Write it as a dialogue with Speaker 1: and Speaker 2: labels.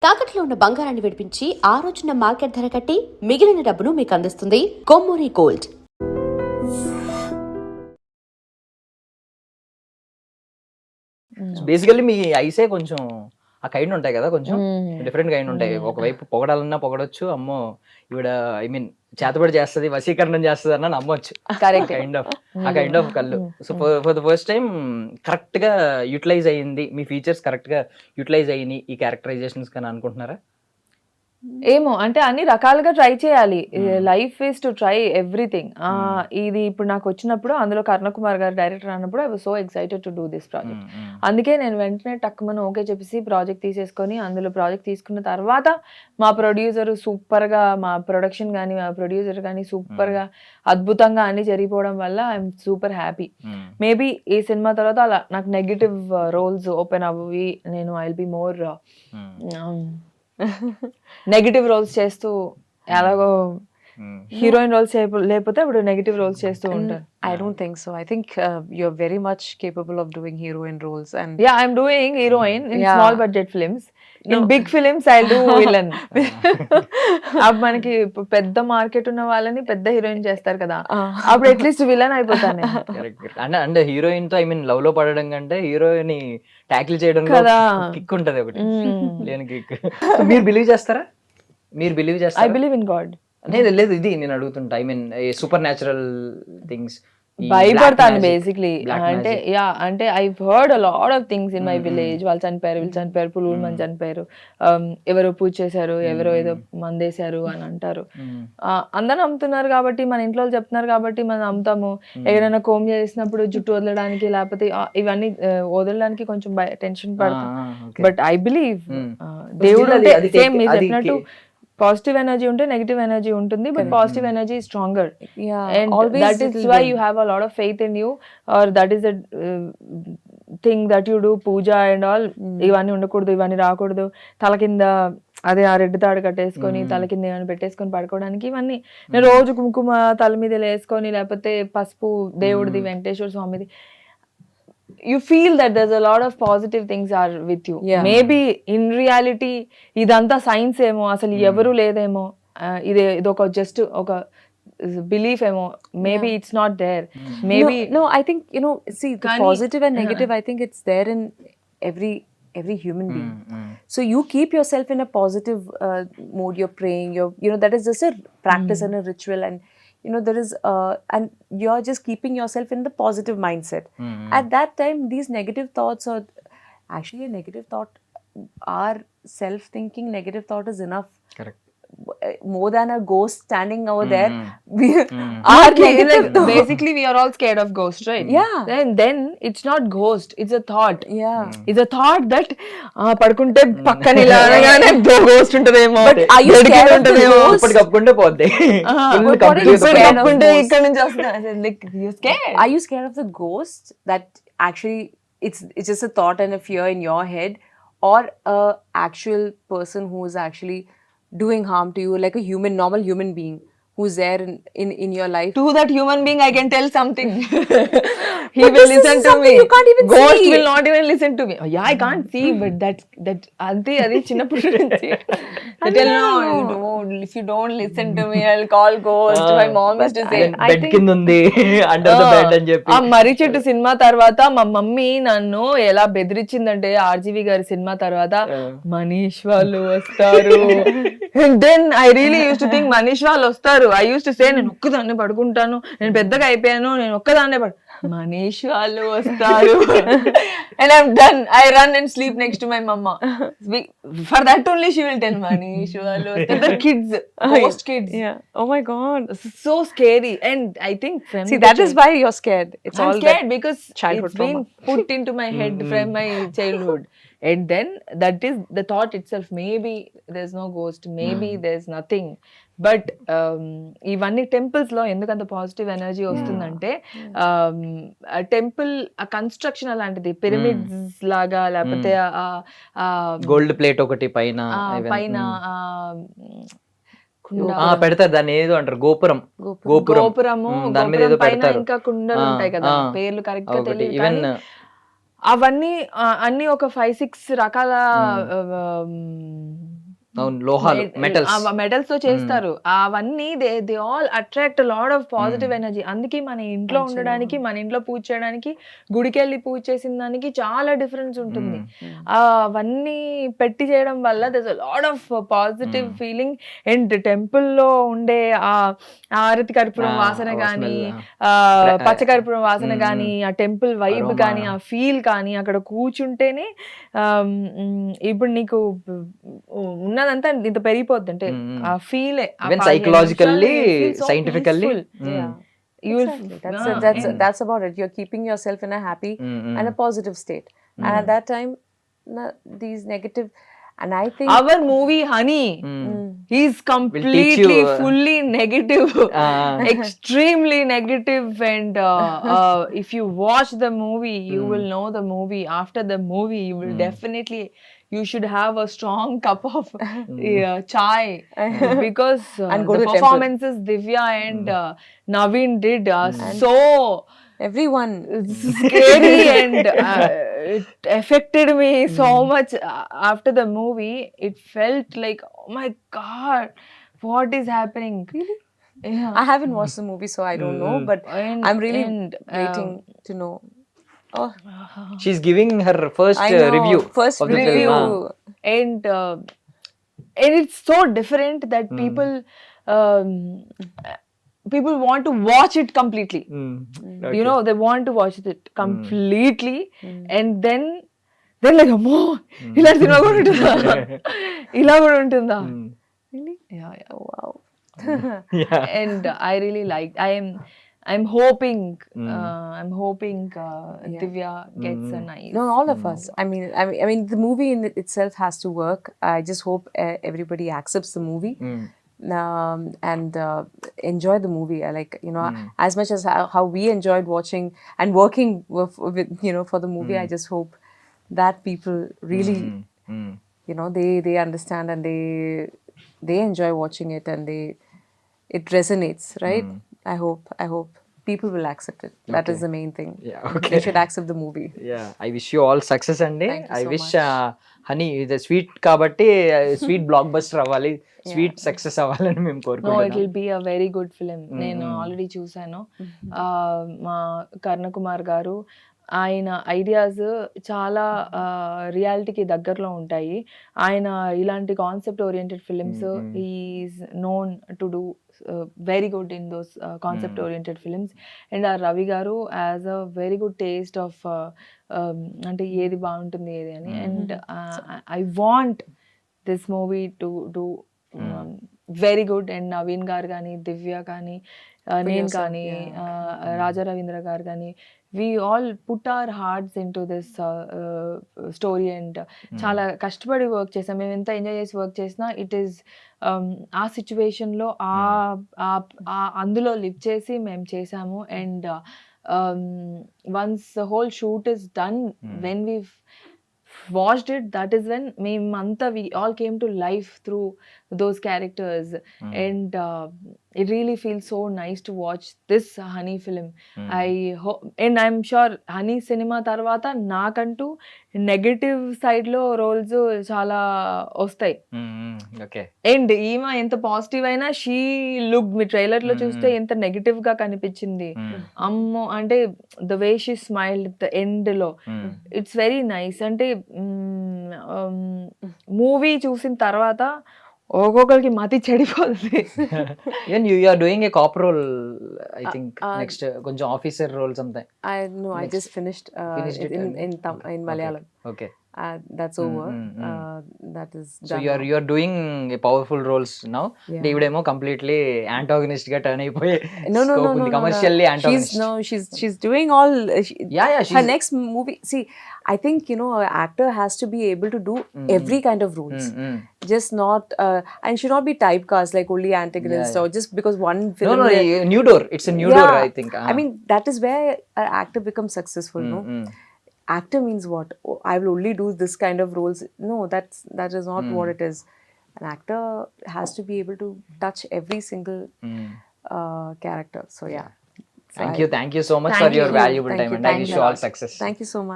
Speaker 1: తాకట్లో ఉన్న బంగారాన్ని విడిపించి ఆ రోజున మార్కెట్ ధర కట్టి మిగిలిన డబ్బును మీకు అందిస్తుంది కొమ్మూరి గోల్డ్.
Speaker 2: బేసికల్లీ మీ ఐసే కొంచెం ఆ కైండ్ ఉంటాయి కదా, కొంచెం డిఫరెంట్ కైండ్ ఉంటాయి. ఒకవైపు పొగడాలన్నా పొగడొచ్చు, అమ్మో ఈవిడ ఐ మీన్ చేతబడి చేస్తుంది, వశీకరణం చేస్తుంది అన్న నమ్మొచ్చు. కైండ్ ఆఫ్ ఆ కైండ్ ఆఫ్ కళ్ళు. So for the first time correct గా యూటిలైజ్ అయ్యింది, మీ ఫీచర్స్ కరెక్ట్ గా యూటిలైజ్ అయ్యి ఈ క్యారెక్టరైజేషన్స్ కానీ అనుకుంటున్నారా?
Speaker 3: ఏమో అంటే అన్ని రకాలుగా ట్రై చేయాలి. Life is to try everything. ఇది ఇప్పుడు నాకు వచ్చినప్పుడు అందులో కర్ణకుమార్ గారు డైరెక్టర్ అన్నప్పుడు I was so excited to do this project. అందుకే నేను వెంటనే టక్కుమని ఓకే చెప్పేసి ప్రాజెక్ట్ తీసేసుకొని అందులో ప్రాజెక్ట్ తీసుకున్న తర్వాత మా ప్రొడ్యూసర్ సూపర్ గా, మా ప్రొడక్షన్ కానీ మా ప్రొడ్యూసర్ కానీ సూపర్ గా అద్భుతంగా అన్ని జరిగిపోవడం వల్ల ఐఎమ్ సూపర్ హ్యాపీ. మేబీ ఈ సినిమా తర్వాత అలా నాకు నెగటివ్ రోల్స్ ఓపెన్ అవ్వి నేను I will be more negative roles చేస్తూ, ఎలాగో హీరోయిన్ రోల్స్ లేకపోతే ఇప్పుడు నెగటివ్ రోల్స్ చేస్తూ ఉంటారు.
Speaker 4: I don't think so. I think you're very much capable of doing heroine roles. And
Speaker 3: yeah, I'm doing heroine in small budget films. In big films I'll do villain. అప్పుడు మనకి పెద్ద market ఉన్న వాళ్ళని పెద్ద heroine చేస్తారు కదా, అప్పుడు at least villain అయిపోతాను.
Speaker 2: అంటే హీరోయిన్ తో ఐ మీన్ లవ్ లో పడడం కంటే హీరోయిన్ ట్యాకిల్ చేయడం కదా కిక్ ఉంటది ఒకటి, లేని కిక్. మీరు బిలీవ్ చేస్తారా? మీరు బిలీవ్ చేస్తారా?
Speaker 3: I believe in God.
Speaker 2: లేదు ఇది నేను అడుగుతుంటా, I mean super natural things
Speaker 3: భయపడతాను బేసిక్లీ. అంటే యా అంటే I heard a lot of things in my village. వాళ్ళు చనిపోయారు, వీళ్ళు చనిపోయారు, పులుగులు మంది చనిపోయారు, ఎవరో పూజ చేశారు, ఎవరో ఏదో మందేశారు అని అంటారు. అందరూ నమ్ముతున్నారు కాబట్టి, మన ఇంట్లో వాళ్ళు చెప్తున్నారు కాబట్టి మనం నమ్ముతాము. ఎవరైనా కోమ్ చేసినప్పుడు జుట్టు వదలడానికి లేకపోతే ఇవన్నీ వదలడానికి కొంచెం టెన్షన్ పడతాం. బట్ ఐ బిలీవ్ దేవుడు సేమ్ మీరు చెప్పినట్టు పాజిటివ్ ఎనర్జీ ఉంటే నెగటివ్ ఎనర్జీ ఉంటుంది, but positive energy is stronger. And that is why you have a lot of faith in you, or that is a thing that you do, puja and all. ఇవన్నీ ఉండకూడదు, ఇవన్నీ రాకూడదు, తల కింద అదే ఆ రెడ్ తాడు కట్టేసుకొని తల కింద ఏమైనా పెట్టేసుకొని పడుకోవడానికి ఇవన్నీ. నేను రోజు కుంకుమ తల మీద వేసుకొని లేకపోతే పసుపు దేవుడిది వెంకటేశ్వర స్వామిది, you feel that there's a lot of positive things are with you. Maybe in reality idanta science emo asalu evaru ledemo, idok just oka belief emo, maybe it's not there. Maybe
Speaker 4: no, I think see the positive and negative, I think it's there in every human being. So you keep yourself in a positive mood, you're praying, that is just a practice and a ritual, and there is and you're just keeping yourself in the positive mindset. At that time these negative thoughts, or actually a negative thought, our self thinking negative thought is enough. Correct. More than a ghost standing over there.
Speaker 3: Basically we are all scared of ghosts, right?
Speaker 4: Yeah.
Speaker 3: Then it's not ghost, it's a thought. Yeah, it's a thought that పడుకుంటే పక్కన ఇలా అనగానే ghost ఉంటదేమో,
Speaker 4: but are you scared of the ghost?
Speaker 2: ఇప్పటి కప్పుకుంటే పోద్ది,
Speaker 3: కప్పుకుంటే ఇక్కడ నుంచి వస్తుంది. Like you scared?
Speaker 4: Are you scared of the ghost that actually it's just a thought and a fear in your head, or a actual person who is actually doing harm to you, like a normal human being who's there in your life?
Speaker 3: To that human being I can tell something. He will listen to me.
Speaker 4: You can't even
Speaker 3: Ghost
Speaker 4: see.
Speaker 3: will not even listen to me. Yeah, I can't see, but that adi chinnappudu nunchi I tell no, if you don't listen to me I'll call ghost. My mom used to say
Speaker 2: bed కింద ఉంది under the bed అని చెప్పి.
Speaker 3: ఆ మరి చెట్టు cinema తర్వాత మా mummy నన్ను ఎలా బెదిరించిందంటే, ఆర్జీవి గారి సినిమా తర్వాత మనీష్ వాళ్ళు వస్తారు. Then I really used to think Manish వాళ్ళు వస్తారు. I used to say నేను ఒక్కదాన్నే పడుకుంటాను, నేను పెద్దగా అయిపోయాను, నేను ఒక్కదాన్నే మనీష్ వాళ్ళు వస్తారు. And I'm done. I run and sleep next to my mama. For that only she will tell Manish వాళ్ళు వస్తారు. The kids, ghost kids.
Speaker 4: Yeah. Oh my God.
Speaker 3: So scary. And I think
Speaker 4: see, that is why you're scared. It's
Speaker 3: I'm
Speaker 4: all
Speaker 3: scared because
Speaker 4: childhood
Speaker 3: it's been put into my head from my childhood. And then that is the thought itself. Maybe there's no ghost, maybe there's nothing. But ఇవన్నీ temples లో ఎందుకంత positive energy వస్తుందంటే, temple ఆ construction అలాంటిది, pyramids లాగా లేకపోతే
Speaker 2: gold plate ఒకటి పైన పెడతారు, దాన్ని ఏదో అంటారు గోపురం,
Speaker 3: గోపురము దాని మీద పైన ఇంకా కుండలు ఉంటాయి కదా, పేర్లు కరెక్ట్ గా తెలియదు. అవన్నీ అన్ని ఒక 5-6 రకాల
Speaker 2: అవును, లోహాలు, మెటల్స్.
Speaker 3: మెటల్స్ తో చేస్తారు. అవన్నీ they all attract lot of positive energy. అందుకే మన ఇంట్లో ఉండడానికి, మన ఇంట్లో పూజ చేయడానికి, గుడికెళ్ళి పూజ చేసిన దానికి చాలా డిఫరెన్స్ ఉంటుంది. అవన్నీ పెట్టి చేయడం వల్ల there's a lot of positive feeling. And టెంపుల్లో ఉండే ఆ ఆరతి కర్పూరం వాసన కానీ, పచ్చకర్పూరం వాసన కానీ, ఆ టెంపుల్ వైబ్ కానీ, ఆ ఫీల్ కానీ, అక్కడ కూర్చుంటేనే ఇప్పుడు నీకు ఉన్నదంతా ఇంత పెరిగిపోద్ది. అంటే ఆ feel
Speaker 2: psychologically, scientifically.
Speaker 4: Exactly. That's about it. You're keeping yourself in a happy and a positive state. And at that time, these negative, and I think
Speaker 3: our movie Honey, he's
Speaker 2: teach
Speaker 3: completely
Speaker 2: you,
Speaker 3: fully negative, extremely negative. And if you watch the movie, you will know the movie. After the movie, you will definitely, you should have a strong cup of chai, because
Speaker 4: And go
Speaker 3: the
Speaker 4: to the temple.
Speaker 3: performances Divya and Naveen did are so
Speaker 4: everyone,
Speaker 3: scary and it affected me so much. After the movie, it felt like, oh my god, what is happening?
Speaker 4: Really?
Speaker 3: Yeah.
Speaker 4: I haven't watched the movie, so I don't know. But I'm really waiting to know. Oh,
Speaker 2: She's giving her first
Speaker 4: I know.
Speaker 2: review
Speaker 4: First
Speaker 2: of the
Speaker 4: review.
Speaker 2: film.
Speaker 3: And it's so different that people want to watch it completely. You know, they want to watch it completely. And then like, అమ్మో ఇలా cinema కూడా ఉంటుందా, ఇలా కూడా ఉంటుందా.
Speaker 4: Really?
Speaker 3: Yeah.
Speaker 4: Oh, wow.
Speaker 2: Yeah.
Speaker 3: And I really liked. I'm hoping Divya gets a nice.
Speaker 4: No, all of us. I mean, the movie in itself has to work. I just hope everybody accepts the movie. And enjoy the movie. I like, you know, as much as how we enjoyed watching and working with you know, for the movie, I just hope that people really, you know, they understand and they enjoy watching it, and it resonates, right? I hope people will accept it. That is the main thing.
Speaker 2: Yeah, okay.
Speaker 4: They should accept the movie.
Speaker 2: Yeah, I wish you all success అండి.
Speaker 4: Thank you
Speaker 2: I
Speaker 4: so
Speaker 2: wish
Speaker 4: much.
Speaker 2: Honey ఇది sweet కాబట్టి sweet block buster అవ్వాలి, sweet success అవ్వాలని మేము
Speaker 3: No, it
Speaker 2: కోరుకుంటున్నాం.
Speaker 3: will be a very good film. నేను already చూసాను. మా కర్ణకుమార్ గారు, ఆయన ఐడియాస్ చాలా రియాలిటీకి దగ్గరలో ఉంటాయి. ఆయన ఇలాంటి concept oriented films is known to do very good in those concept oriented films. And ఆ రవి గారు as a very good taste of అంటే ఏది బాగుంటుంది ఏది అని. And I want this movie to do very good. And Naveen గారు కానీ, దివ్య కానీ, నేను కానీ, రాజా రవీంద్ర గారు కానీ, we all put our hearts into this story. And చాలా కష్టపడి వర్క్ చేసాం. మేము ఎంత ఎంజాయ్ చేసి వర్క్ చేసినా ఇట్ ఈస్ ఆ సిచ్యువేషన్లో అందులో లివ్ చేసి మేము చేసాము. And once the whole shoot is done, when we watched it, that is when we all came to life through those characters. And it really feels so nice to watch this Honey film. I hope, and I'm sure Honey cinema tarvata nakantu negative side lo roles chala ostai.
Speaker 2: Okay.
Speaker 3: And ఈమె ఎంత positive అయినా, she look me trailer లో చూస్తే ఎంత negative గా కనిపించింది. అమ్మో అంటే the way she smiled the end లో, ఇట్స్ వెరీ నైస్. అంటే మూవీ చూసిన తర్వాత ఒక్కొక్కరికి మతి చెడిపోతుంది.
Speaker 2: Even you are doing a cop role, I think, next కొంచెం ఆఫీసర్ రోల్స్ అంతాయి.
Speaker 4: I just finished
Speaker 2: it
Speaker 4: in Malayalam.
Speaker 2: Okay.
Speaker 4: That's over. That is
Speaker 2: So
Speaker 4: done.
Speaker 2: you are doing a powerful roles now. Davidemo completely antagonist ga turn అయిపోయి
Speaker 4: No.
Speaker 2: commercially antagonist.
Speaker 4: She's doing all.
Speaker 2: Yeah,
Speaker 4: Her
Speaker 2: she's
Speaker 4: next movie. See, I think, you know, an actor has to be able to do every kind of roles. Just not, and should not be typecast like only antagonist or just because one film.
Speaker 2: No, new door. It's a new door, I think.
Speaker 4: I mean, that is where an actor becomes successful. No. Actor means what? Oh, I will only do this kind of roles. No, that is not what it is. An actor has to be able to touch every single character. So yeah.
Speaker 2: Thank you so much for your valuable time, and I wish you all success.
Speaker 4: Thank you so much.